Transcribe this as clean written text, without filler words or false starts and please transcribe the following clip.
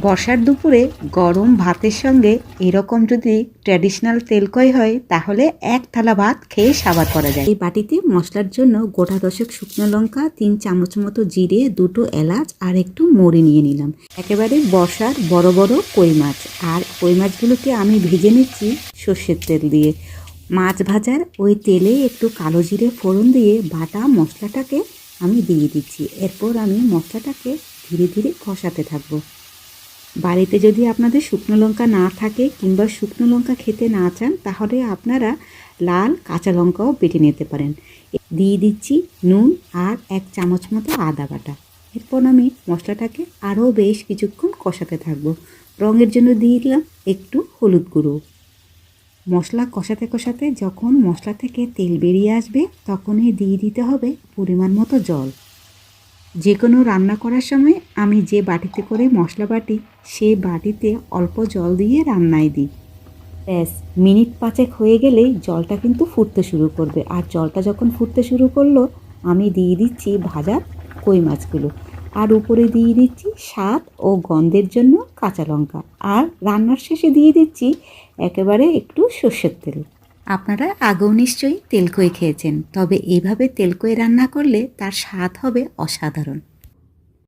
বর্ষার দুপুরে গরম ভাতের সঙ্গে এরকম যদি ট্র্যাডিশনাল তেলকই হয় তাহলে এক থালা ভাত খেয়ে সাবার করা যায়। এই বাটিতে মশলার জন্য গোটা দশেক শুকনো লঙ্কা, 3 চামচ মতো জিরে, 2টো এলাচ আর একটু মৌরি নিয়ে নিলাম। একেবারে বর্ষার বড় বড় কই মাছ, আর কই মাছগুলোকে আমি ভেজে নিচ্ছি সর্ষের তেল দিয়ে। মাছ ভাজার ওই তেলে একটু কালো জিরে ফোড়ন দিয়ে বাটা মশলাটাকে আমি দিয়ে দিচ্ছি। এরপর আমি মশলাটাকে ধীরে ধীরে কষাতে থাকবো। বাড়িতে যদি আপনাদের শুকনো লঙ্কা না থাকে কিংবা শুকনো লঙ্কা খেতে না চান তাহলে আপনারা লাল কাঁচা লঙ্কাও বেটে নিতে পারেন। দিয়ে দিচ্ছি নুন আর 1 চামচ মতো আদা বাটা। এরপর আমি মশলাটাকে আরও বেশ কিছুক্ষণ কষাতে থাকবো। রঙের জন্য দিয়ে দিলাম একটু হলুদ গুঁড়ো। মশলা কষাতে কষাতে যখন মশলা থেকে তেল বেরিয়ে আসবে তখনই দিয়ে দিতে হবে পরিমাণ মতো জল। যে কোনো রান্না করার সময় আমি যে বাটিতে করে মশলা বাটি সেই বাটিতে অল্প জল দিয়ে রান্নায় দিই। ব্যাস মিনিট 5 হয়ে গেলেই জলটা কিন্তু ফুটতে শুরু করবে। আর জলটা যখন ফুটতে শুরু করলো আমি দিয়ে দিচ্ছি ভাজা কই মাছগুলো, আর উপরে দিয়ে দিচ্ছি স্বাদ ও গন্ধের জন্য কাঁচা লঙ্কা, আর রান্নার শেষে দিয়ে দিচ্ছি একেবারে একটু সর্ষের তেল। আপনারা আগেও নিশ্চয়ই তেলকই খেয়েছেন, তবে এইভাবে তেলকই রান্না করলে তার স্বাদ হবে অসাধারণ।